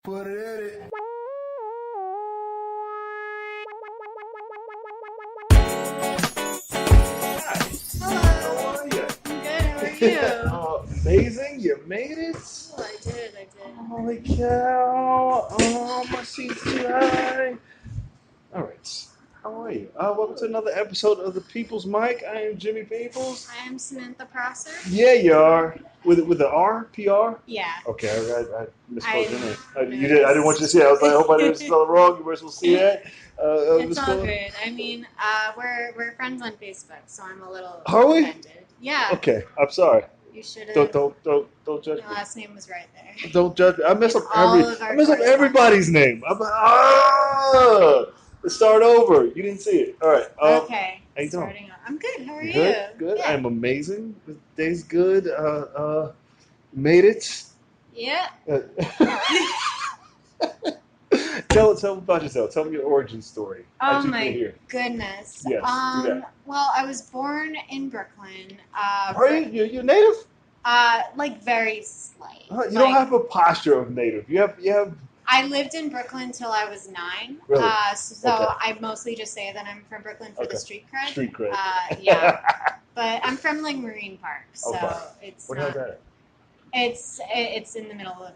Put it in it. Hello. How are you? I'm good. How are you? Amazing. You made it. Oh, I did. Holy cow. Oh, my seat's too high. All right. How are you? Welcome to another episode of the People's Mic. I am Jimmy Peoples. I am Samantha Prosser. Yeah, you are. With the R? PR? Yeah. Okay, I misspelled your name. I You did. I didn't want you to see it. I was like, I hope I didn't spell it wrong. You were supposed to see that. It's all good. I mean, we're friends on Facebook, so I'm a little Are we? offended. Yeah. Okay, I'm sorry. You should have. Don't judge Your me. last name was right there. Don't judge me. I mess In up all of our everybody's name. Let's start over. You didn't see it. All right. Okay. How you doing? Starting off. I'm good. How are you? Good. Yeah. I'm amazing. The day's good. Made it. Yeah. Tell about yourself. Tell me your origin story. Oh How'd you get my here? goodness. Yes, do that. Well, I was born in Brooklyn. Are you? You're native? Like very slight. You don't have a posture of native. You have. I lived in Brooklyn till I was 9. Really? So Okay. I mostly just say that I'm from Brooklyn for the street cred. Street cred. Yeah. But I'm from like Marine Park, so it's What not. is that? It's in the middle of.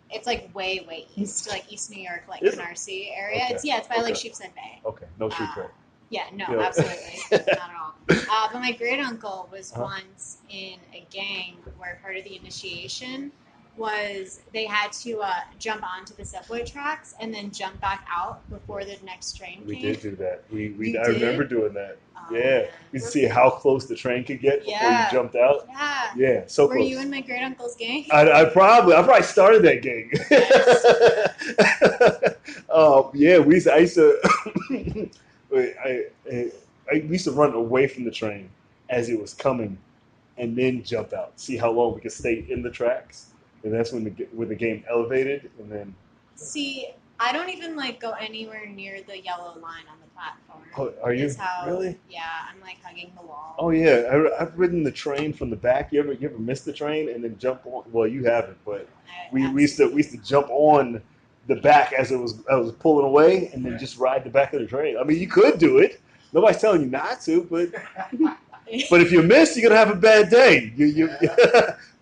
It's like way east, like East New York, like Is it? Canarsie area. Okay. It's by like Okay. Sheepshead Bay. Okay, no street cred. Yeah, no, Yeah. absolutely, not at all. But my great uncle was Uh-huh. once in a gang where part of the initiation was they had to jump onto the subway tracks and then jump back out before the next train We came. did do that. You I did? remember doing that. Oh, Yeah, man. you see how close the train could get before Yeah. you jumped out. Yeah. Yeah, so Were close. you in my great uncle's gang? I probably started that gang. Yeah, I used to we used to run away from the train as it was coming, and then jump out. See how long we could stay in the tracks, and that's when the game elevated, and then. See, I don't even like go anywhere near the yellow line on the platform. Oh, are you really? Yeah, I'm like hugging the wall. Oh yeah, I've ridden the train from the back. You ever miss the train and then jump on? Well, you haven't, but we used to jump on the back as I was pulling away, and then just ride the back of the train. I mean, you could do it. Nobody's telling you not to, but if you miss, you're gonna have a bad day.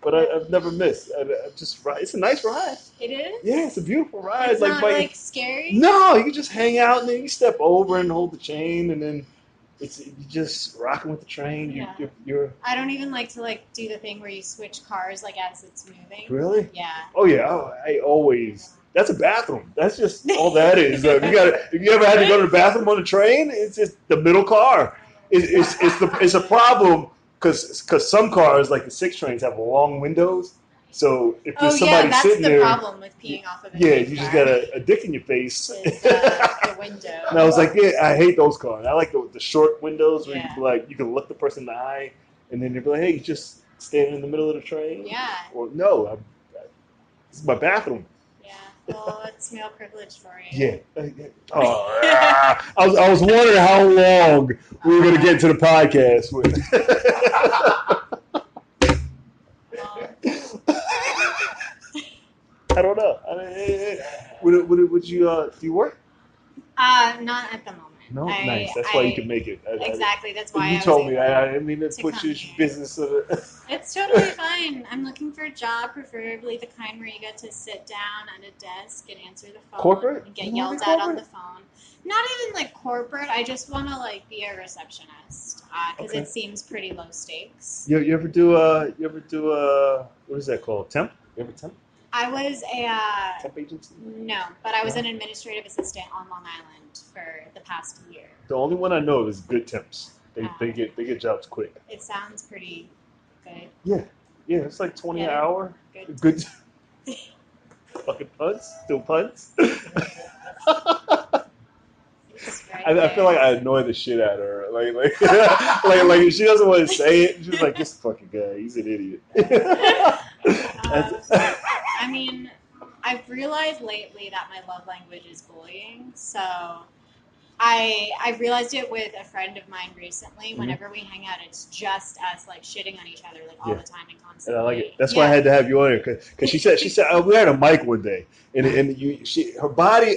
But I've never missed. I just ride. It's a nice ride. It is? Yeah, it's a beautiful ride. It's not like scary? No, you can just hang out and then you step over and hold the chain, and then you just rocking with the train. You're I don't even like to do the thing where you switch cars as it's moving. Really? Yeah. Oh yeah, I always. That's a bathroom. That's just all that is. If you ever had to go to the bathroom on a train, it's just the middle car. It's a problem because some cars like the 6 trains have long windows. So if there's somebody sitting there, that's the problem with peeing off of a you just got a dick in your face. The window. And I was like, yeah, I hate those cars. I like the short windows where you can look the person in the eye, and then you'd be like, hey, you just standing in the middle of the train. Yeah. Or no, this is my bathroom. Yeah. Well, it's male privilege for you. Yeah. Oh, I was wondering how long we were going to get into the podcast with. I don't know. Would you do you work? Not at the moment. No, nice. That's why you can make it. Exactly. That's why you told me. I mean, it to puts your come business. It's totally fine. I'm looking for a job, preferably the kind where you get to sit down at a desk and answer the phone. Corporate? And get yelled at on the phone. Not even like corporate. I just want to be a receptionist because it seems pretty low stakes. You ever do what is that called? Temp? You ever temp? I was a temp agency. No, but I was an administrative assistant on Long Island for the past year. The only one I know is good temps. They get jobs quick. It sounds pretty good. Yeah, it's like 20 an hour. Good. Fucking puns, still puns. I feel like I annoy the shit out of her. Like if she doesn't want to say it, she's like, this fucking guy, he's an idiot. I mean, I've realized lately that my love language is bullying, so I realized it with a friend of mine recently. Mm-hmm. Whenever we hang out, it's just us like shitting on each other like all the time and And constantly. I like it. That's why I had to have you on here because she said oh, we had a mic one day and her body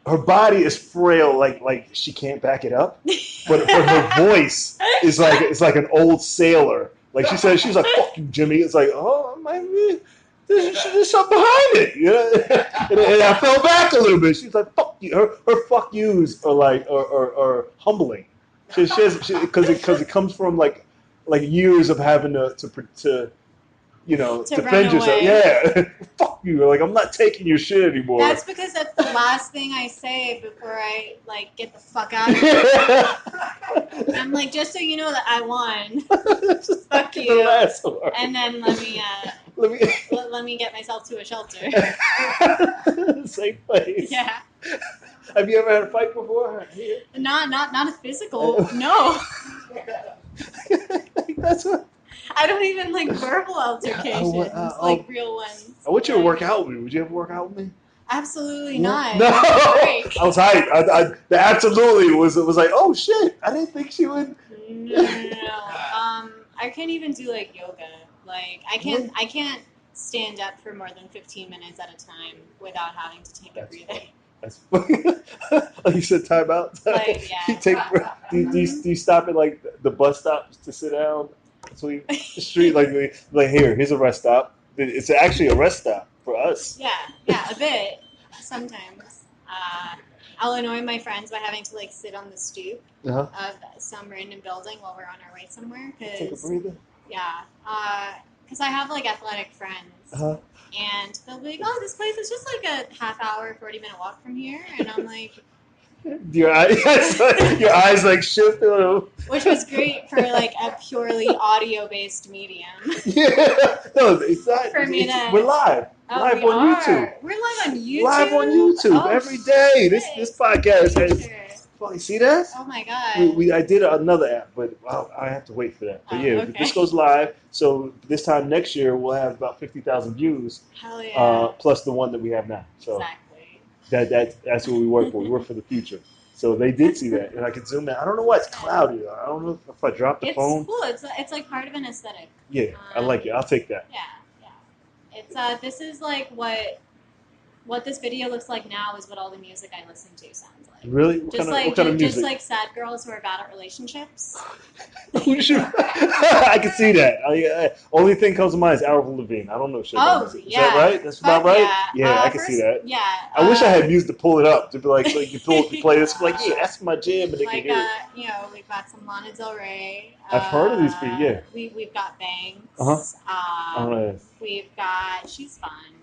her body is frail like she can't back it up, but her voice is like it's like an old sailor. Like she said, she was like, "Fuck you, Jimmy." It's like, oh my man, there's something behind it, you know. And I fell back a little bit. She was like, "Fuck you." Her fuck yous are like are humbling. She because it comes from like years of having to you know, to defend run yourself. away. Yeah, fuck you. Like I'm not taking your shit anymore. That's because that's the last thing I say before I like get the fuck out of here. I'm like, just so you know that I won. Fuck you. The last one. And then let me get myself to a shelter. Safe place. Yeah. Have you ever had a fight before? Here? Not a physical. No. That's what. I don't even like verbal altercations, like real ones. I want you to work out with me. Would you ever work out with me? Absolutely not. No, I was hyped. The absolutely was like, oh shit! I didn't think she would. No. I can't even do like yoga. Like I can't stand up for more than 15 minutes at a time without having to take a breather. That's funny. Like you said, time out. Like, yeah. Do you stop at like the bus stops to sit down? So the street like here's a rest stop. It's actually a rest stop for us. Yeah, a bit sometimes. I'll annoy my friends by having to like sit on the stoop of some random building while we're on our way somewhere. Take a breather. Yeah, because I have like athletic friends, and they'll be like, "Oh, this place is just like a half hour, 40-minute walk from here," and I'm like. Your eyes like shift. Which was great for like a purely audio-based medium. Yeah, no, it's not. For me we're live. Live on YouTube. We're live on YouTube. Live on YouTube every day. This podcast has. You see that? Oh my god. I did another app, but I have to wait for that. But this goes live. So this time next year we'll have about 50,000 views. Hell yeah. Plus the one that we have now. So. Exactly. That's what we work for. We work for the future. So they did see that, and I could zoom in. I don't know why it's cloudy. I don't know if I drop the phone. It's cool. It's like part of an aesthetic. Yeah, I like it. I'll take that. Yeah. It's this is like what this video looks like now is what all the music I listen to sounds like. Really? What kind of music? Just like sad girls who are bad at relationships. I can see that. Only thing comes to mind is Avril Lavigne. I don't know shit about music. Is that right? That's about right? Yeah, I can see that. Yeah. I wish I had music to pull it up to be like, so you play this, like, yeah, that's my jam, and they can hear it. We've got some Lana Del Rey. I've heard of these people, yeah. We've got Banks. We've got, she's fun.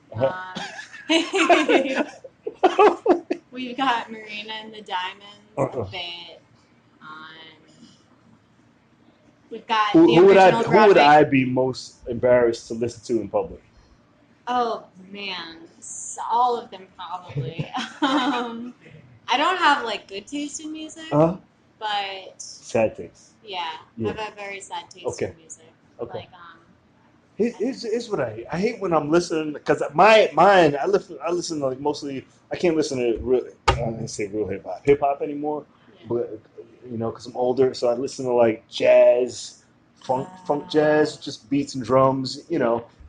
We've got Marina and the Diamonds a bit. We've got who would I be most embarrassed to listen to in public? Oh man, all of them probably. I don't have like good taste in music, but sad taste. Yeah, I have a very sad taste in music. Okay. Like Here's what I hate. I hate when I'm listening because I listen to like mostly. I can't listen to real. I don't say real hip hop anymore, but because I'm older, so I listen to like jazz, funk jazz, just beats and drums.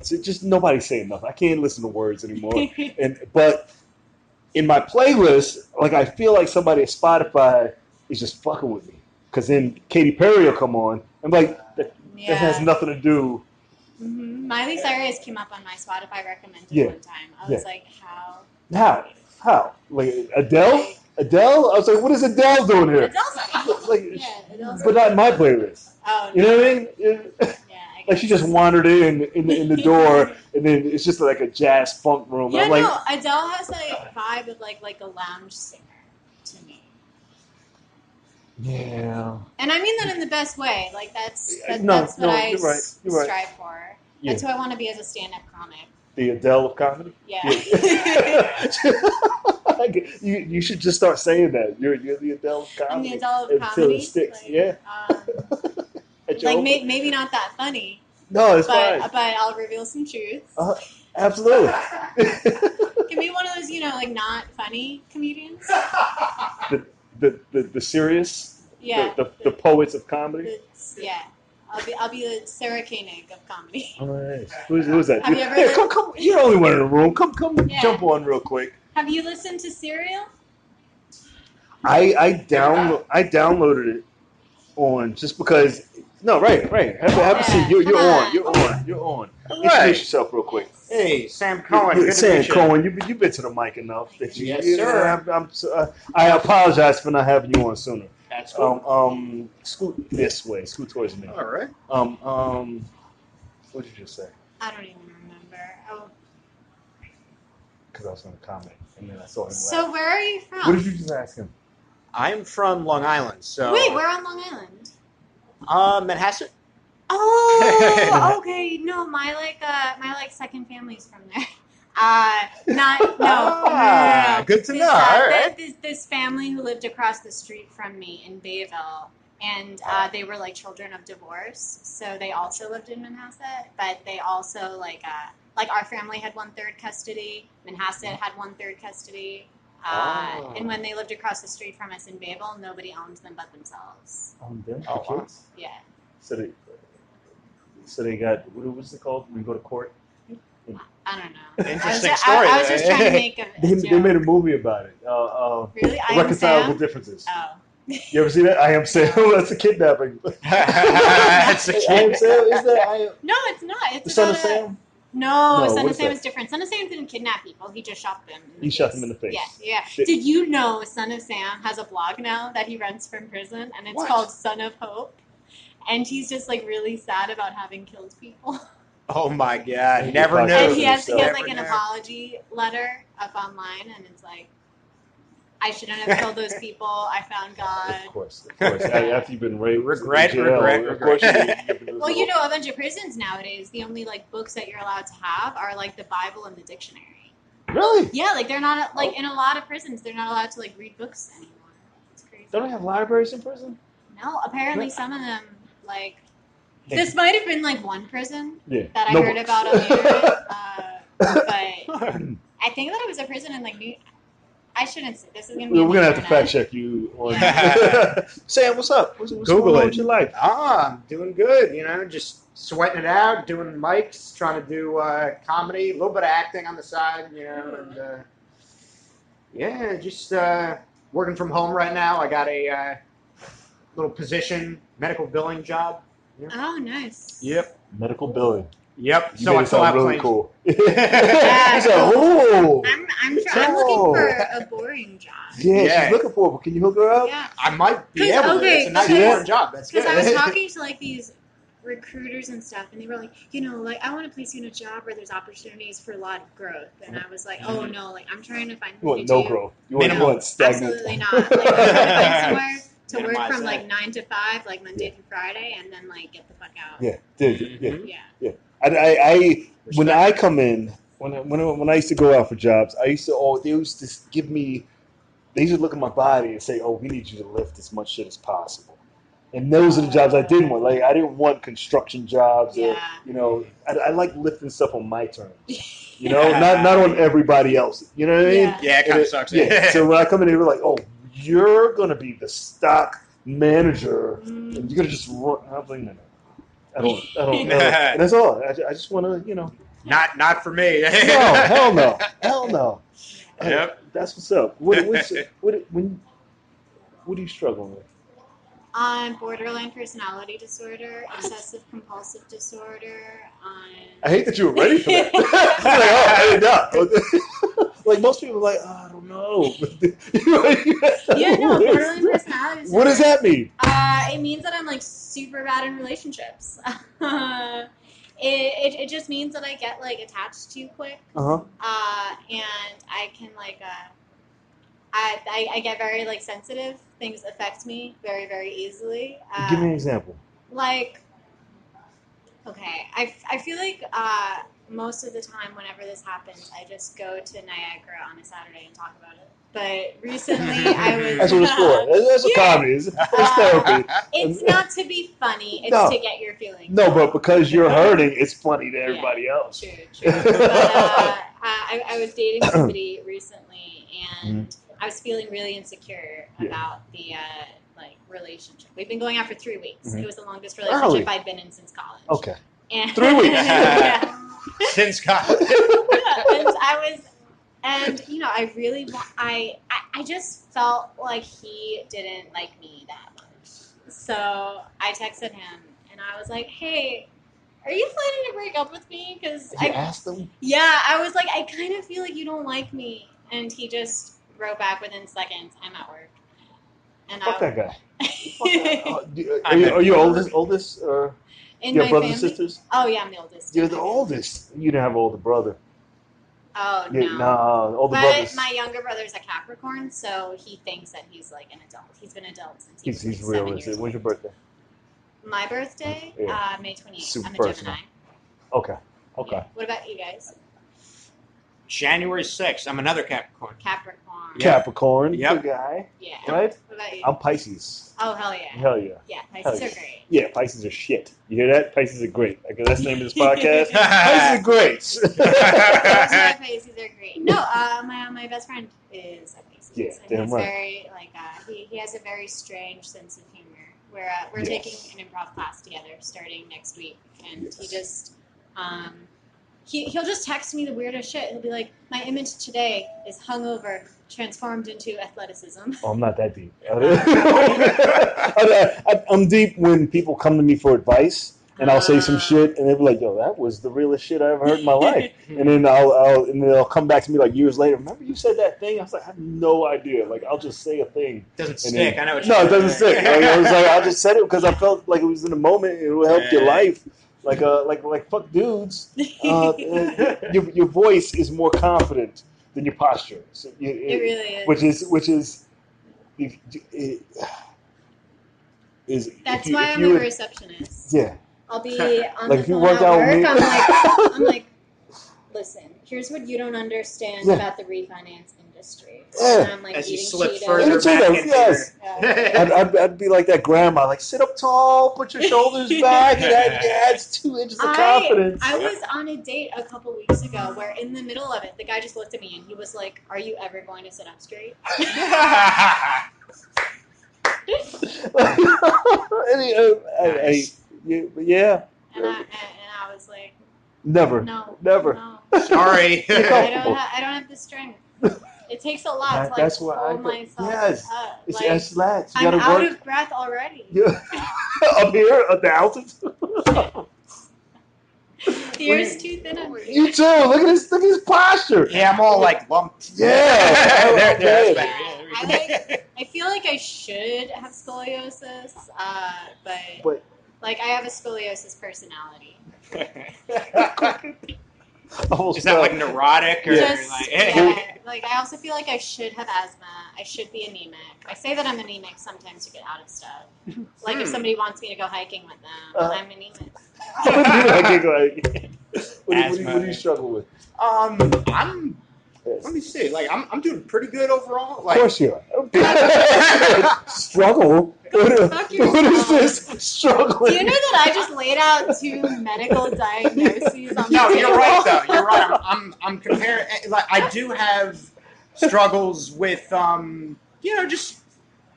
So just nobody's saying nothing. I can't listen to words anymore. But in my playlist, like I feel like somebody at Spotify is just fucking with me because then Katy Perry will come on and like that has nothing to do. Mm-hmm. Miley Cyrus came up on my Spotify recommended one time. I was like, how? Like Adele? I was like, what is Adele doing here? Adele's but not in my playlist. Oh, you know what I mean? Yeah, like she just wandered in the door, and then it's just like a jazz funk room. Yeah, I'm Adele has a vibe of like a lounge singer to me. Yeah. And I mean that in the best way. Like that's what I strive for. Yeah. That's who I want to be as a stand-up comic. The Adele of comedy? Yeah. You should just start saying that. You're the Adele of comedy. I'm the Adele of comedy. Until it sticks. Maybe not that funny. No, it's fine. But I'll reveal some truths. Absolutely. Give me one of those, like not funny comedians. The serious. Yeah. The poets of comedy. Yeah. I'll be the Sarah Koenig of comedy. Oh, nice. Who's that? Have you ever come. You're the only one in the room. Come, jump on real quick. Have you listened to Serial? I downloaded it on just because. No, right. Have a seat. You're on. Introduce yourself real quick. Hey, Sam Cohen. Sam Cohen, you've been to the mic enough that you. Yes, sir. I apologize for not having you on sooner. That's cool. Scoot this way. Scoot towards me. All right. What did you just say? I don't even remember. Oh. Because I was going to comment, and then I saw him. So where are you from? What did you just ask him? I'm from Long Island. So. Wait, where on Long Island? Manhasset. Oh, okay. No, my second family's from there. No. Good to know. All right. This family who lived across the street from me in Bayville, and they were like children of divorce, so they also lived in Manhasset, but they also like our family had 1/3 custody. Manhasset had 1/3 custody. And when they lived across the street from us in Bayville, nobody owned them but themselves. Owned them? Oh, wow. Yeah. So they got, what's it called when you go to court? I don't know. Interesting story. I was just trying to make a joke. They made a movie about it. Really? Irreconcilable Differences. Oh. You ever see that? I Am Sam. That's a kidnapping. That's a kid. I Am Sam? Is that No, it's not. It's the Son of Sam? No, Son what of Sam that? is different. Son of Sam didn't kidnap people. He just shot them. He shot them in the face. Yeah. Did you know Son of Sam has a blog now that he runs from prison, and it's called Son of Hope? And he's just like really sad about having killed people. Oh my God! Never knew. And he has like an apology letter up online, and it's like, I shouldn't have killed those people. I found God. Of course. After you've been raped, regret. Of course well, you know, a bunch of prisons nowadays, the only like books that you're allowed to have are like the Bible and the dictionary. Really? Yeah, like they're not like in a lot of prisons, they're not allowed to like read books anymore. It's crazy. Don't they have libraries in prison? No, apparently some of them like. This might have been like one prison that I heard books. about on the internet, but I think that it was a prison in like I shouldn't say this is gonna be. We're gonna have to fact check you. Sam, what's up? What's Google going on it. with your life? I'm doing good. You know, just sweating it out, doing mics, trying to do comedy, a little bit of acting on the side. You know, and just working from home right now. I got a little position, medical billing job. Yeah. Oh, nice. Yep. Medical billing. Yep. You so I still have really cool. I'm looking for a boring job. Yeah, she's looking for it, but can you hook her up? Yeah. I might be able to. It's a nice boring job. That's good. Because I was talking to like these recruiters and stuff, and they were like, you know, like I want to place you in a job where there's opportunities for a lot of growth. And I was like, oh no, like I'm trying to find. You want no growth. You want stagnant. Absolutely not. Like, I'm trying to find somewhere to work from like 9 to 5, like Monday through Friday, and then like get the fuck out. Yeah, dude. Yeah. I when I come in, when I used to go out for jobs, they used to give me. They used to look at my body and say, "Oh, we need you to lift as much shit as possible." And those are the jobs I didn't want. Like I didn't want construction jobs, or you know, I like lifting stuff on my terms. You know, not on everybody else's. You know what I mean? Yeah, it kind of sucks. Yeah. So when I come in, they were like, "Oh, you're gonna be the stock manager, and you're gonna just run." I'm like, no. I don't know. And that's all. I just want to, you know. Not for me. No, hell no. Yep. That's what's up. What do you struggle with? Borderline personality disorder, obsessive compulsive disorder. I hate that you were ready for that. I did not. Like most people are like, oh, I don't know. Borderline personality disorder. What does that mean? It means that I'm like super bad in relationships. It just means that I get like attached too quick. And I can like I get very like sensitive. Things affect me very, very easily. Give me an example. Like, okay, I feel like most of the time whenever this happens, I just go to Niagara on a Saturday and talk about it. But recently I was... That's what it's for. That's what comedy is. It's therapy. It's not to be funny. It's to get your feelings. No, but because you're hurting, it's funny to everybody else. True. But I was dating somebody recently, and I was feeling really insecure about the relationship. We've been going out for 3 weeks. It was the longest relationship I've been in since college. Okay. And 3 weeks. Since college. And I really I just felt like he didn't like me that much. So I texted him and I was like, "Hey, are you planning to break up with me?" Because I asked him. Yeah, I was like, "I kind of feel like you don't like me," and he just wrote back within seconds, "I'm at work." And Fuck that guy. Are you oldest or in your my brothers family? and sisters? Oh yeah, I'm the oldest. You're the oldest. You didn't have an older brother. Oh no. No, older brothers. My younger brother's a Capricorn, so he thinks that he's like an adult. He's been an adult since he's He's like 7 years realistic. old. When's your birthday? My birthday, May 28th. Super I'm a personal. Gemini. Okay. Yeah. What about you guys? January 6th. I'm another Capricorn. Capricorn. Yep. Good guy. Yeah. Right? What about you? I'm Pisces. Oh, hell yeah. Hell yeah. Yeah, Pisces are great. Yeah, Pisces are shit. You hear that? Pisces are great. Okay, that's the name of this podcast. Pisces are great. Pisces are great. No, my best friend is a Pisces. Yeah, and damn he's right. very, he has a very strange sense of humor. We're taking an improv class together starting next week. And he just, he'll just text me the weirdest shit. He'll be like, "My image today is hungover, transformed into athleticism." Oh, I'm not that deep. I'm deep when people come to me for advice, and I'll say some shit, and they'll be like, "Yo, that was the realest shit I ever heard in my life." And then they'll come back to me like years later. "Remember you said that thing?" I was like, "I have no idea." Like, I'll just say a thing. Doesn't stick. I know what it doesn't stick. I was like, I just said it because I felt like it was in the moment. It would help your life. Like fuck dudes. Your voice is more confident than your posture. So it really is. Which is That's why I'm a receptionist. Yeah. I'll be on like the if you phone work at out work. with me, I'm like, "Listen, here's what you don't understand about the refinance industry." Yeah. And I'm like, as you eating slip Cheetos. further back into I'd be like that grandma, like sit up tall, put your shoulders back, it adds 2 inches of confidence. I was on a date a couple weeks ago where in the middle of it, the guy just looked at me and he was like, "Are you ever going to sit up straight?" Yeah. And I was like, Never. No. Sorry. I don't have the strength. It takes a lot to hold myself up. It's slats. I'm out of breath already. Yeah. Up here at the altitude. The air's too thin on me. You too. Look at his posture. Yeah, I'm all like lumped. Yeah. That's better. I feel like I should have scoliosis, but like I have a scoliosis personality. Is that like neurotic or like I also feel like I should have asthma. I should be anemic. I say that I'm anemic sometimes to get out of stuff. Like if somebody wants me to go hiking with them, I'm anemic. What do you struggle with? Let me see. Like I'm doing pretty good overall. Like, of course you are. Struggle. What is this struggling? Do you know that I just laid out 2 medical diagnoses on No, the you're right though. You're right. I'm comparing. Like I do have struggles with just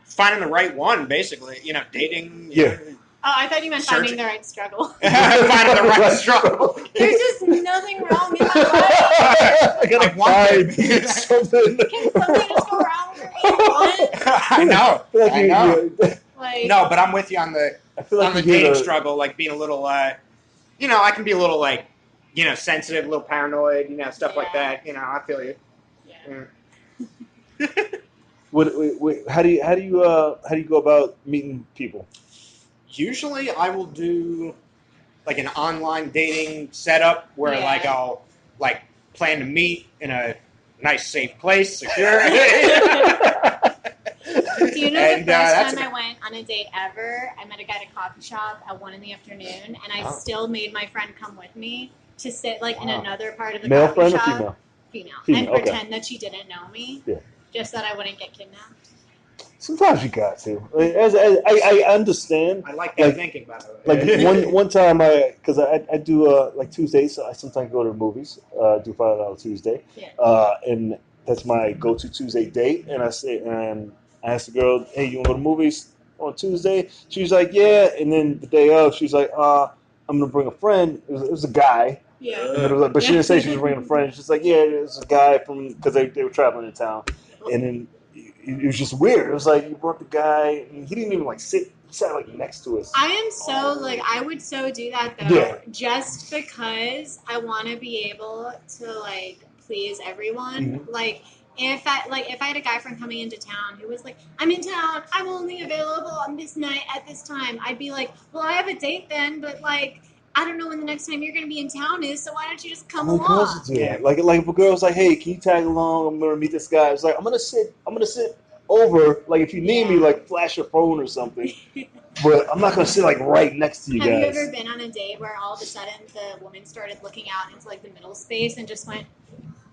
finding the right one. Basically, dating. Yeah. Oh, I thought you meant finding the right struggle. Finding the right struggle. There's just nothing wrong in my life. I gotta find something. Can something just go wrong for me? I know. No, but I'm with you on the like dating struggle. Like being a little, I can be a little sensitive, a little paranoid, stuff like that. I feel you. Yeah. How do you go about meeting people? Usually, I will do like an online dating setup where I'll plan to meet in a nice, safe place, secure. Do you know the first time I went on a date ever? I met a guy at a coffee shop at 1 p.m, and I still made my friend come with me to sit in another part of the Male coffee friend shop. Or female. And pretend that she didn't know me, just that I wouldn't get kidnapped. Sometimes you got to. I understand. I like that thinking, by the way. Like one time, because I do Tuesdays, so I sometimes go to the movies. Do $5 Tuesday, and that's my go-to Tuesday date. And I asked the girl, hey, you want to go to movies on Tuesday? She was like, yeah. And then the day of, she's like, I'm gonna bring a friend. It was a guy. Yeah. And then it was like, but she didn't say she was bringing a friend. She's like, yeah, it was a guy from because they were traveling in town. And then it was just weird. It was like you brought the guy, and he didn't even like sit. He sat like next to us. I am so like I would so do that though, Yeah. just because I want to be able to like please everyone. Mhm. Like if I had a guy friend coming into town who was like, I'm in town, I'm only available on this night at this time, I'd be like, well, I have a date then, but like I don't know when the next time you're going to be in town is, so why don't you just come along? Girls do that. Like if a girl's like, hey, can you tag along? I'm gonna meet this guy. It's like I'm gonna sit over. Like if you need me, like flash your phone or something. But I'm not gonna sit like right next to you guys. Have you ever been on a date where all of a sudden the woman started looking out into like the middle space and just went?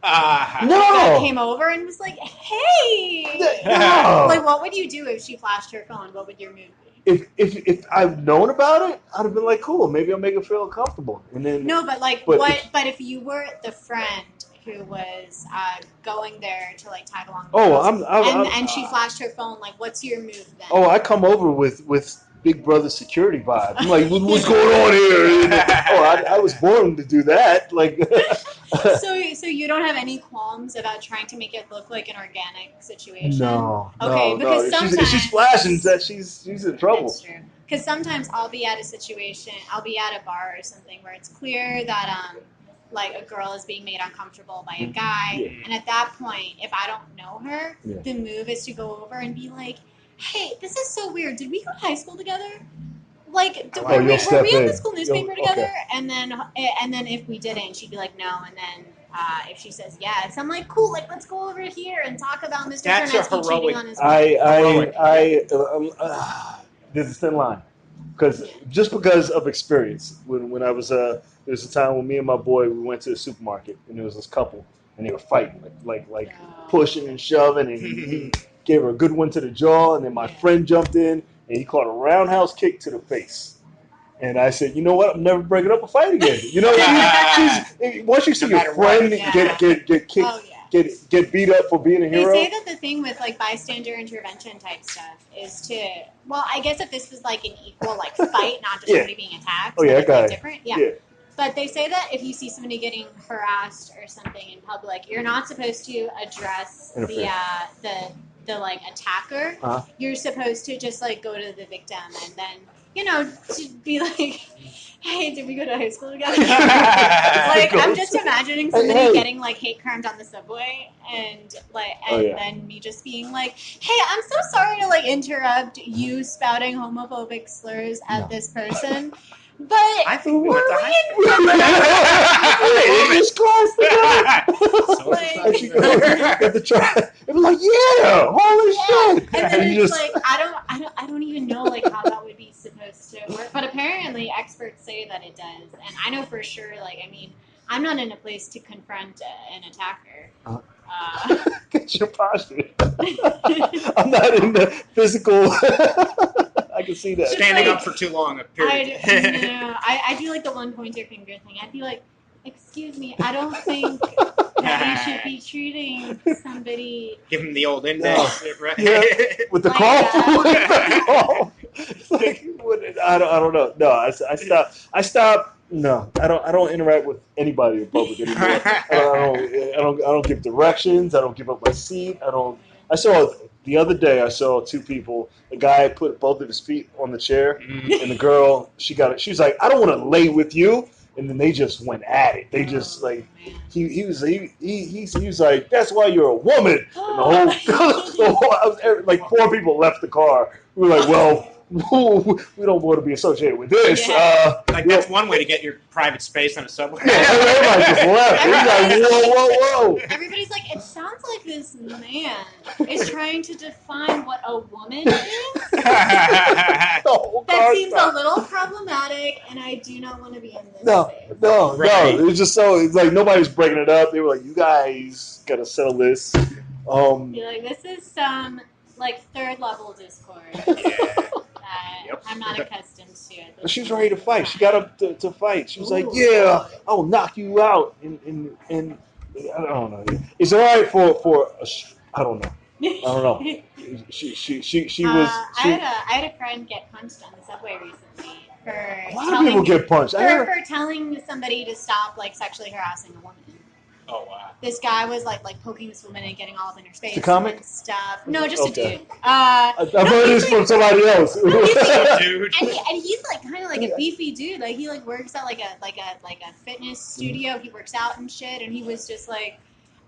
No. Came over and was like, hey. No. Like what would you do if she flashed her phone? What would your move be? If I've known about it, I'd have been like, cool, maybe I'll make her feel comfortable. And then no, but like but if you were the friend who was going there to like tag along, and she flashed her phone, like what's your move then? Oh, I come over with Big Brother security vibe. I'm like, what's going on here? I was born to do that. Like, so you don't have any qualms about trying to make it look like an organic situation? No. Okay, because sometimes if she's flashing, that she's in trouble. That's true. Because sometimes I'll be at a bar or something where it's clear that like a girl is being made uncomfortable by a guy, and at that point, if I don't know her, the move is to go over and be like, hey, this is so weird. Did we go to high school together? Like, were we on the school newspaper together? Okay. And then if we didn't, she'd be like, no. And then if she says yes, I'm like, cool. Like, let's go over here and talk about Mr. Ternesky cheating on his wife. There's a thin line, because of experience. When I was there was a time when me and my boy we went to the supermarket and there was this couple and they were fighting like pushing and shoving, and he gave her a good one to the jaw, and then my friend jumped in and he caught a roundhouse kick to the face. And I said, you know what? I'm never breaking up a fight again. You know, once you see your friend get kicked, get beat up for being a hero. They say that the thing with like bystander intervention type stuff is I guess if this was like an equal like fight, not just somebody being attacked, different. Yeah. But they say that if you see somebody getting harassed or something in public, you're not supposed to address the like attacker. You're supposed to just like go to the victim and then to be like, hey, did we go to high school together? Like I'm just imagining somebody getting like hate crimed on the subway and then me just being like, hey, I'm so sorry to like interrupt you spouting homophobic slurs at this person. But I think we went to high school. It was like, yeah, holy shit. And then it's like I don't even know like how that would be supposed to work. But apparently experts say that it does. And I know for sure, like, I mean, I'm not in a place to confront an attacker. Get your posture. I'm not in the physical. I can see that. Standing up for too long. I do like the one pointer finger thing. I'd be like, excuse me, I don't think that you should be treating somebody. Give him the old index, right? Yeah, with the call. I don't know. No, I stopped. No, I don't interact with anybody in public anymore. I don't give directions. I don't give up my seat. The other day I saw two people. The guy put both of his feet on the chair, and the girl she was like, I don't want to lay with you. And then they just went at it. They just like he was like, that's why you're a woman. And the whole like 4 people left the car. We were like, well, we don't want to be associated with this. That's one way to get your private space on a subway. Yeah, everybody just left. Like, whoa. Everybody's like, it sounds like this man is trying to define what a woman is. That seems a little problematic, and I do not want to be in this space. No. It was just it's like nobody's breaking it up. They were like, you guys gotta settle this. Be like, this is some like 3rd level discord. I'm not accustomed to it. She was ready to fight. She got up to fight. She was like, yeah, I'll knock you out. And I don't know. It's all right for I don't know. I don't know. She was. I had a friend get punched on the subway recently for A lot of people get punched. For telling somebody to stop like sexually harassing a woman. Oh wow! This guy was like poking this woman and getting all up in her face and stuff. No, just a dude. I've heard this from somebody else. Dude. And he's like kind of like a beefy dude. Like he like works at like a fitness studio. He works out and shit. And he was just like,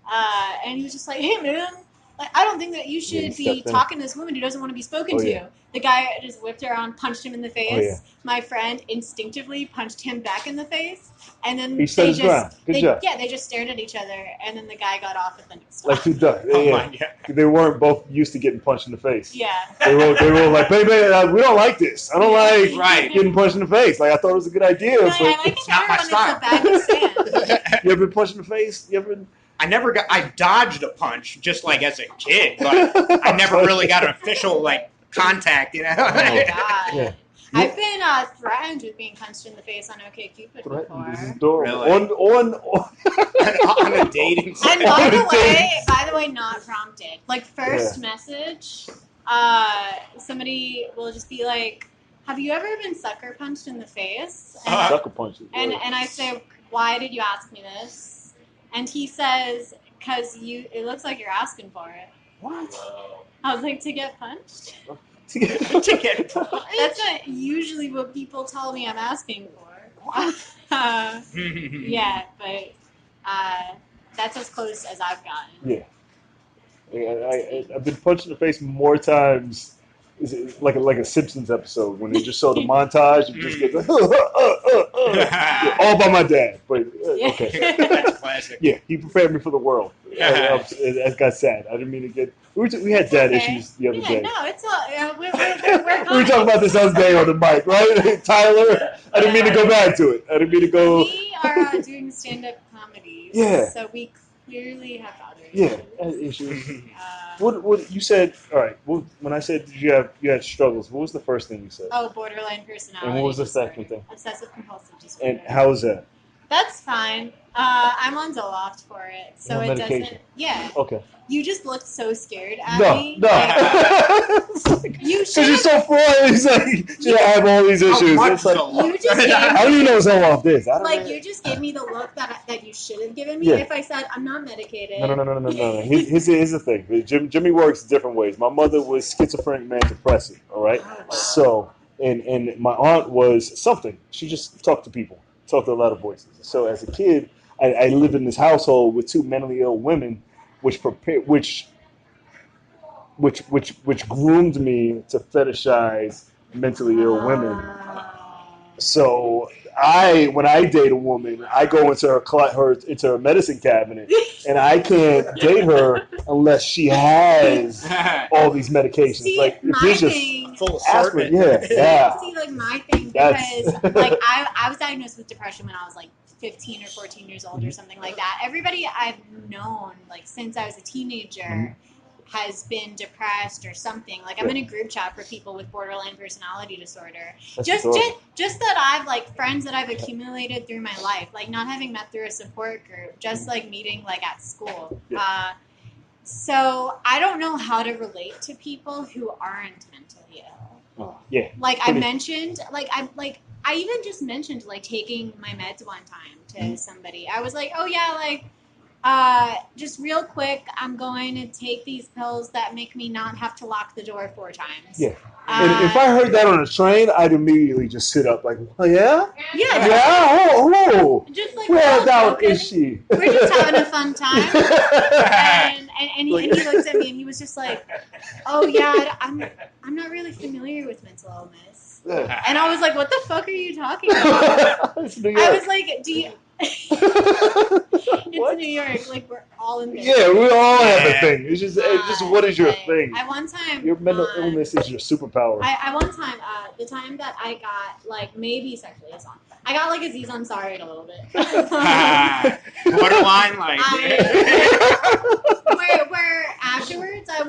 hey man, like, I don't think that you should be talking to this woman who doesn't want to be spoken to. The guy just whipped around, punched him in the face. My friend instinctively punched him back in the face. And then he stood his ground. Good job. Yeah, they just stared at each other, and then the guy got off at the next like two ducks. They weren't both used to getting punched in the face. Yeah. They were like, baby, we don't like this. I don't like getting punched in the face. Like I thought it was a good idea. No, I like it better when it's a bad stand. You ever been punched in the face? I dodged a punch just like as a kid, but I never really got an official like contact. You know. Oh my god. Yeah. I've been threatened with being punched in the face on OkCupid before. This is adorable. Really? On a dating site. And by the way, not prompted. Like first message, somebody will just be like, "Have you ever been sucker punched in the face?" And, sucker punches. And I say, "Why did you ask me this?" And he says, "'Cause it looks like you're asking for it." What? I was like, "To get punched?" to get punched. That's not usually what people tell me I'm asking for. Yeah, but that's as close as I've gotten. Yeah. I've been punched in the face more times. Like a Simpsons episode when they just show the montage and just get all by my dad. But okay, That's classic. Yeah, he prepared me for the world. That got sad. I didn't mean to get. We had dad issues the other day. No, it's all. We're we were talking about this other day on the mic, right? Tyler, I didn't mean to go back to it. I didn't mean to go. We are doing stand-up comedies. Yeah. So we clearly have other issues. What you said? All right. When I said you had struggles, what was the first thing you said? Oh, borderline personality. And what was the disorder. second thing? Obsessive compulsive disorder. And how was that? That's fine. I'm on Zoloft for it, so it doesn't. Yeah. Okay. You just looked so scared at me. No. You should. Because you're so full. He's like, I have all these issues. It's like, you just I don't even know Zoloft is. You just gave me the look that you should have given me if I said I'm not medicated. No. Here's the thing. Jimmy works different ways. My mother was schizophrenic man depressive. All right. Oh, wow. So, and my aunt was something. She just talked to people. Talked to a lot of voices. So as a kid, I lived in this household with two mentally ill women, which groomed me to fetishize mentally ill women. So when I date a woman, I go into her medicine cabinet, and I can't date her unless she has all these medications. See, like my thing, full assortment. Yeah. See, like my thing, because like I was diagnosed with depression when I was like 15 or 14 years old or something like that. Everybody I've known like since I was a teenager has been depressed or something. Like I'm in a group chat for people with borderline personality disorder. Just that I've like friends that I've accumulated through my life, like not having met through a support group, just like meeting like at school. So I don't know how to relate to people who aren't mentally ill. Like I mentioned, I even just mentioned like taking my meds one time to somebody. I was like, oh yeah, like just real quick, I'm going to take these pills that make me not have to lock the door 4 times. Yeah. And if I heard that on a train, I'd immediately just sit up like, oh, yeah? Yeah. Yeah? Oh. Just like, where out is she? We're just having a fun time. And he looked at me and he was just like, oh, yeah, I'm not really familiar with mental illness. Yeah. And I was like, what the fuck are you talking about? It's New York. I was like, do you... It's New York. Like we're all in there. Yeah, we all have a thing. It's just what is your thing? I one time your mental illness is your superpower. I one time the time that I got like maybe sexually assaulted. I got like Aziz Ansari a little bit. Borderline like where afterwards I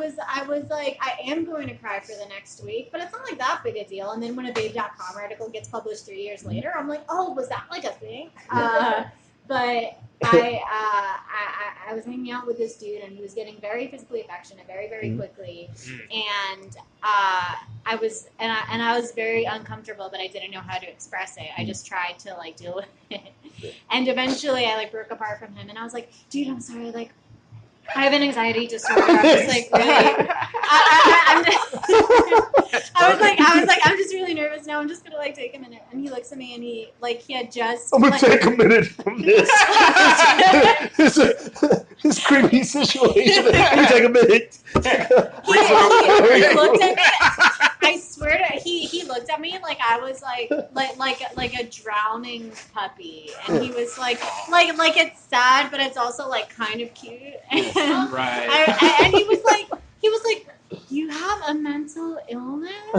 was like I am going to cry for the next week, but it's not like that big a deal. And then when a Babe.com article gets published 3 years later, I'm like, oh, was that like a thing? But I was hanging out with this dude, and he was getting very physically affectionate very, very quickly, and I was very uncomfortable, but I didn't know how to express it. I just tried to like deal with it, and eventually I like broke apart from him, and I was like, dude, I'm sorry, like. I have an anxiety disorder. I'm just like really. I was like, I'm just really nervous now. I'm just gonna like take a minute. And he looks at me and he had just. I'm gonna take a minute from this. this creepy situation. Let me take a minute. He looked at me. I swear to he looked at me like I was like a drowning puppy, and he was like it's sad, but it's also like kind of cute. And right. And he was like, you have a mental illness?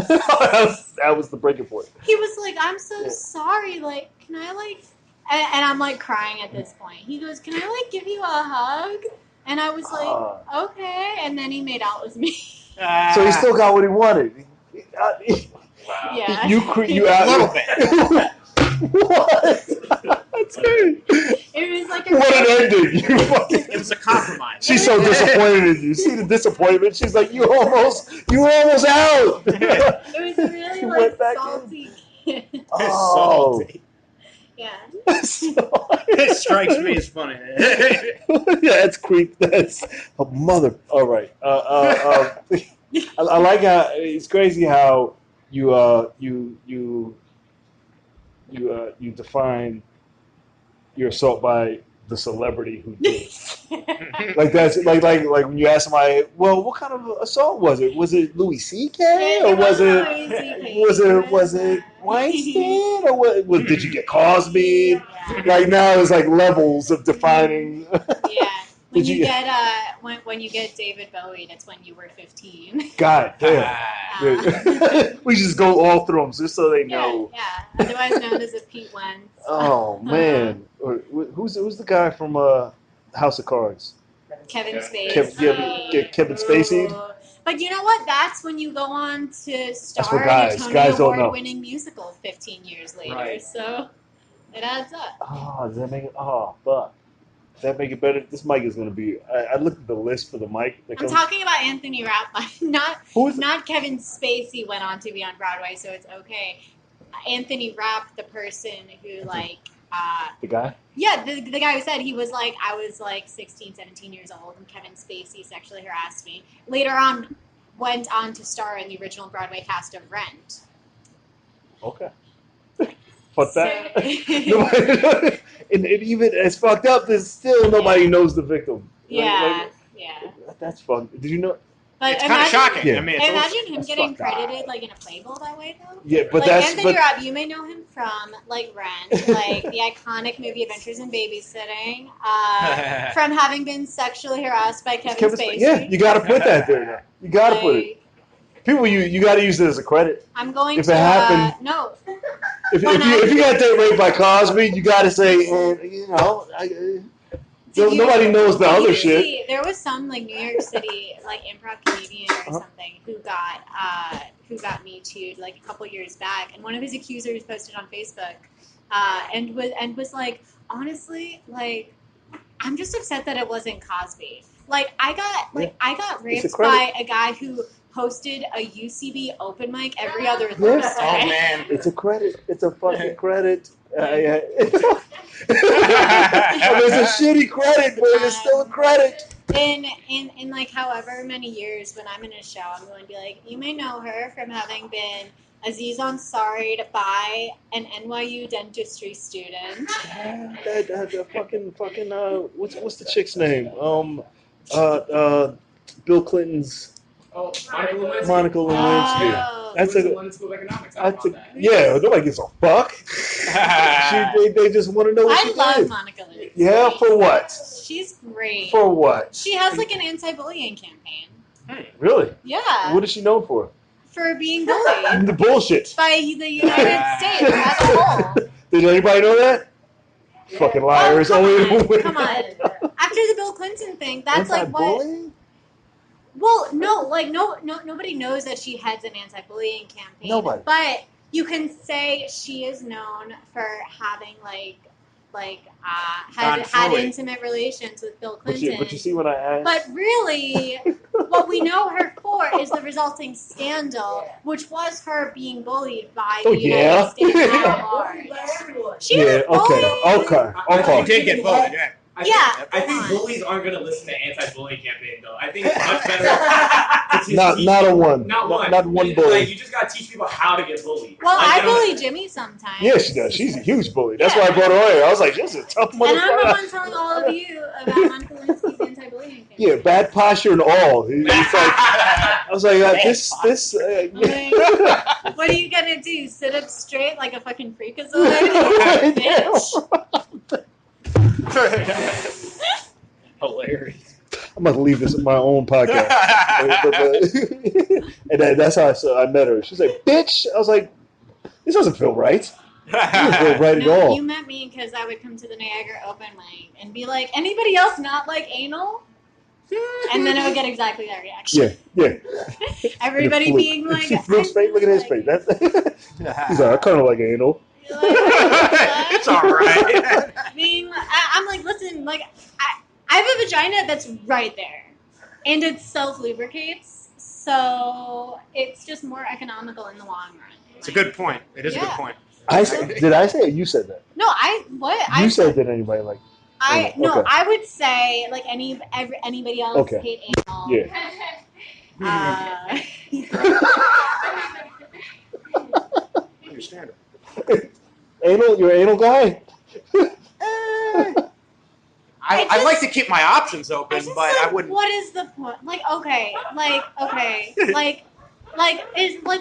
that was the breaking point. He was like, I'm so sorry. Like, can I like? And I'm like crying at this point. He goes, can I like give you a hug? And I was like, okay. And then he made out with me. So he still got what he wanted. Wow. Yeah. You a little bit. What? That's good. It was like What an ending! It was a compromise. She's so disappointed in you. See the disappointment? She's like, you were almost out. It was a really like salty kid. Oh. Salty. Yeah. It strikes me as funny. Yeah, that's creep. That's a mother. All right. I like how it's crazy how you define your assault by the celebrity who did it. Like that's like when you ask somebody, well, what kind of assault was it? Was it Louis C.K. or was it Weinstein or what? Did you get Cosby? Yeah. Like now it's like levels of defining. Yeah. When you get when you get David Bowie, that's when you were 15. God damn. We just go all through them just so they know. Yeah. Otherwise known as a Pete Wentz. Oh man. Or who's the guy from House of Cards? Kevin Spacey. Kevin Spacey. But you know what? That's when you go on to star what in guys a Tony don't know. Award-winning musical 15 years later. Right. So it adds up. Oh, does that make it? Oh, fuck. Does that make it better? This mic is going to be... I looked at the list for the mic. I'm talking about Anthony Rapp. Not Kevin Spacey went on to be on Broadway, so it's okay. Anthony Rapp, the person who, like... the guy? Yeah, the guy who said he was like, I was like 16, 17 years old, and Kevin Spacey sexually harassed me. Later on, went on to star in the original Broadway cast of Rent. Okay. Fuck that. And even as fucked up, there's still nobody knows the victim. Yeah. That's fucked. Did you know? But it's kind of shocking. Yeah. I mean, imagine him getting fucked credited like in a Playboy that way, though. Yeah, but like that's... Anthony Rapp, you may know him from like Rent, like the iconic movie Adventures in Babysitting, from having been sexually harassed by Kevin Spacey. Yeah, you got to put that there now. You got to put it. People, you got to use it as a credit. I'm going if to... it happened, no. If you got that raped by Cosby, you got to say, nobody knows the other shit. There was some like New York City like improv comedian or something who got Me Too'd like a couple years back, and one of his accusers posted on Facebook, and was like, honestly, like, I'm just upset that it wasn't Cosby. Like I got raped by a guy who hosted a UCB open mic every other Thursday. Oh man, it's a credit. It's a fucking credit. It's a shitty credit, but it's still a credit. In like however many years, when I'm in a show, I'm going to be like, you may know her from having been Aziz Ansari by an NYU dentistry student. What's the chick's name? Bill Clinton's. Oh, Monica Lewinsky. Oh. That's the London School of Economics. Yeah, nobody gives a fuck. They just want to know what she did. I love Monica Lewinsky. Yeah, for what? She's great. For what? She has like an anti-bullying campaign. Really? Yeah. What is she known for? For being bullied. The bullshit. By the United States as a whole. Did anybody know that? Fucking liars. Come on. After the Bill Clinton thing, that's like what... Well, nobody knows that she heads an anti-bullying campaign. Nobody. But you can say she is known for having, like, had intimate relations with Bill Clinton. But you see what I asked? But really, what we know her for is the resulting scandal, which was her being bullied by the United States at large. She was bullied. Okay. She did get bullied, yeah. I think bullies aren't going to listen to anti-bullying campaign, though. I think it's much better to teach Not one bully. Like, you just got to teach people how to get bullied. Well, I bully Jimmy sometimes. Yeah, she does. She's a huge bully. That's why I brought her on here. I was like, she's a tough motherfucker. And I'm the one telling all of you about Monica Lewinsky's anti-bullying campaign. Yeah, bad posture and all. It's like, I was like, this. What are you gonna do? Sit up straight like a fucking freakazoid? Bitch. Hilarious. I'm about to leave this in my own podcast. And that's how I met her. She's like, bitch. I was like, this doesn't feel right. It doesn't feel right at all. You met me because I would come to the Niagara Open mic and be like, anybody else not like anal? And then I would get exactly that reaction. Yeah. Everybody being like, Look at his face. He's like, I kind of like anal. It's all right. I'm like, listen, like, I have a vagina that's right there, and it self-lubricates, so it's just more economical in the long run. It's a good point. It is a good point. Did I say it? You said that. No, You said that anybody like. I would say like anybody else hate anal. Yeah. Understandable. Anal, you're an anal guy? I like to keep my options open, but I wouldn't. What is the point?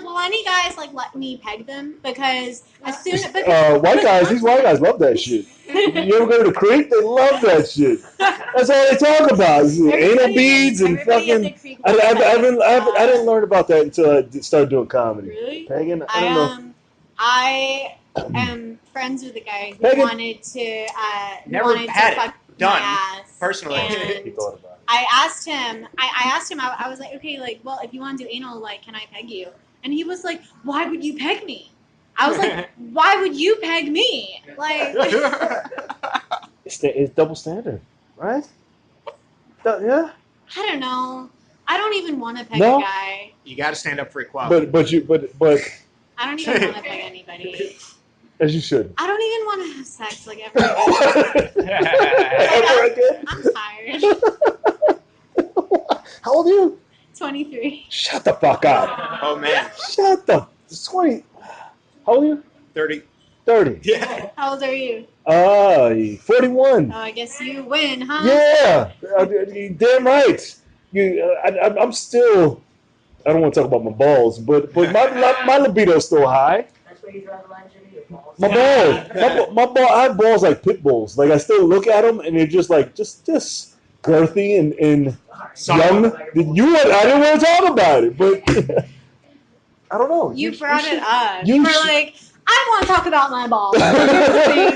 Will any guys like let me peg them? Because as soon as these white guys love that shit. You ever go to the creek? They love that shit. That's all they talk about. Anal beads and fucking. I didn't learn about that until I started doing comedy. Really? Pegging? I don't know. I am friends with a guy who wanted to fuck my ass. Personally. He thought about it. I asked him, I was like, okay, like, well, if you want to do anal, like, can I peg you? And he was like, why would you peg me? I was like, why would you peg me? Like, it's double standard, right? Yeah. I don't know. I don't even want to peg No? a guy. You got to stand up for equality. But I don't even want to peg anybody. As you should. I don't even want to have sex like ever again. Ever again? I'm tired. How old are you? 23. Shut the fuck up. Oh man. Shut the 20. How old are you? 30. 30. Yeah. How old are you? 41. Oh, I guess you win, huh? Yeah. Damn right. I'm still. I don't want to talk about my balls, but my libido's still high. That's where you draw the line, Jimmy. Your balls. My balls, I have balls like pit bulls. Like I still look at them and they're just like just girthy and young. I didn't want to talk about it, but I don't know. You brought it up. You were like, I want to talk about my balls. Here's the thing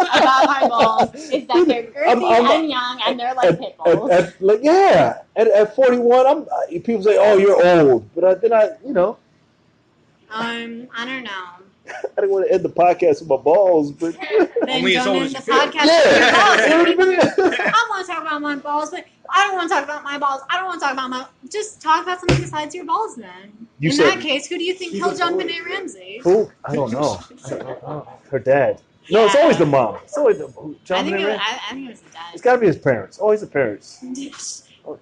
about my balls is that they're girthy and young and they're like pit bulls. At 41, people say, "Oh, you're old," but I don't know. I didn't want to end the podcast with my balls, but then only as don't old end as the you feel. podcast with your balls. I want to talk about my balls, but I don't want to talk about my balls. I don't want to talk about my. Just talk about something besides your balls, then. In that case, who do you think killed John Benet Ramsey? Who? I don't know. Her dad. No, it's always the mom. It's always John Benet Ramsey. I think it was the dad. It's got to be his parents. Always the parents.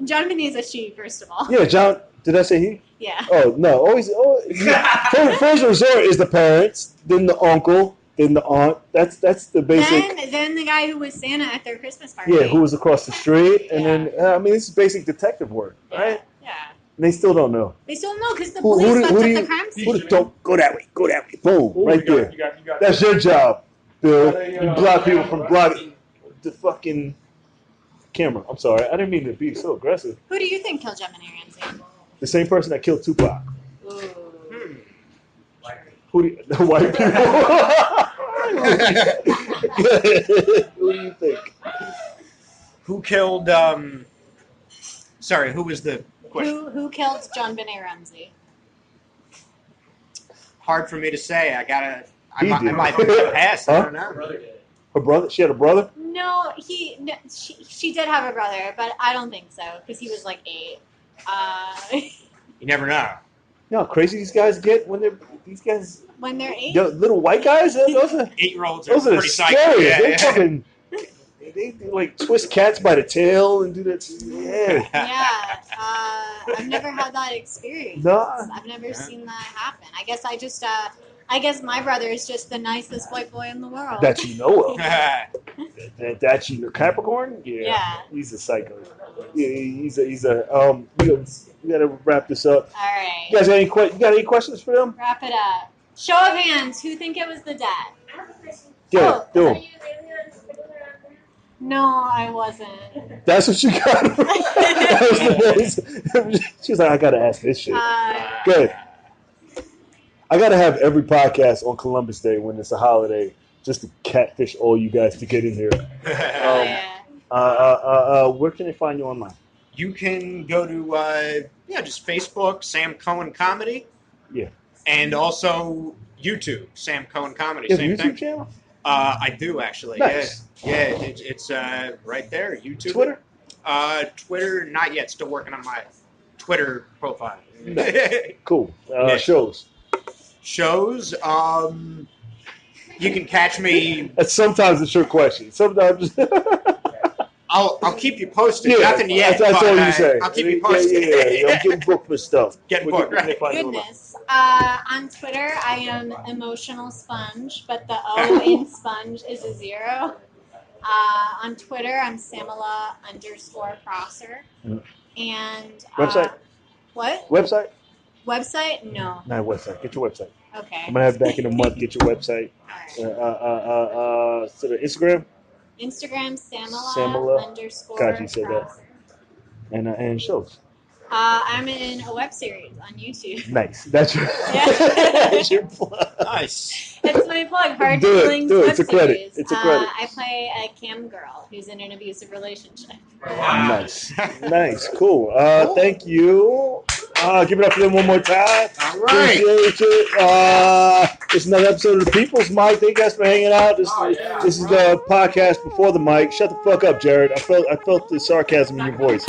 John Benet is a she, first of all. Yeah, John. Did I say he? Yeah. Oh no! First resort is the parents, then the uncle, then the aunt. That's the basic. Then the guy who was Santa at their Christmas party. Yeah, who was across the street, and then this is basic detective work, right? Yeah. And they still don't know. They still don't know because the police fucked up the crime scene. Don't go that way. Go that way. Boom! Right there. You got That's your job, Bill. You block people from blocking the fucking camera. I'm sorry. I didn't mean to be so aggressive. Who do you think killed John Benet Ramsey? The same person that killed Tupac. Ooh. The white people? Who do you think? Who killed? Sorry, who was the question? Who killed John Benet Ramsey? Hard for me to say. I might He did. pass. I don't know. Her brother? She had a brother? No, she did have a brother, but I don't think so because he was like 8. You never know. You know how crazy these guys get when they're 8. the little white guys. Those are 8-year-olds are those are the pretty psycho. scariest. They Yeah. fucking they like twist cats by the tail and do that. Yeah. Yeah, I've never had that experience. No. I've never seen that happen. I guess my brother is just the nicest white boy in the world. That you know of. That you know. Capricorn? Yeah. He's a psycho. Yeah, he's a we gotta wrap this up. All right. You guys got any questions for them? Wrap it up. Show of hands. Who think it was the dad? I have a question. Yeah, do 'em. Are you the only one spitting around there? No, I wasn't. That's what she got. That was the most, she was like, I gotta ask this shit. Good. I gotta have every podcast on Columbus Day when it's a holiday, just to catfish all you guys to get in here. Where can they find you online? You can go to just Facebook, Sam Cohen Comedy. Yeah. And also YouTube, Sam Cohen Comedy. You have a Same YouTube thing. channel? I do actually. Nice. Yeah, it's right there. YouTube. Twitter? Twitter, not yet. Still working on my Twitter profile. Cool. Yeah. Shows. Shows. You can catch me. That's sometimes a trick question. Sometimes. I'll keep you posted. Yeah, Nothing yet. That's all you say. I'll keep you posted. Yeah. I'm getting booked for stuff. Getting booked, right. Goodness. On Twitter, I am Emotional Sponge, but the O in sponge is a 0. On Twitter, I'm Samala_Prosser. And Website? What? Website? Website? No. Not website. Get your website. Okay. I'm gonna have it back in a month. Get your website. So the Instagram. Instagram, Samala. Samala_Prosser. God, you said that. And shows. I'm in a web series on YouTube. Nice. That's your, Yeah. that's your plug. Nice. It's my plug. Hard Do it, Feelings do it. web It's a credit. series. It's a credit. I play a cam girl who's in an abusive relationship. Nice. Nice. Cool. Thank you. Give it up for them one more time. All right. Appreciate it. It's another episode of the People's Mic. Thank you guys for hanging out. This is the podcast before the mic. Shut the fuck up, Jared. I felt the sarcasm in your voice.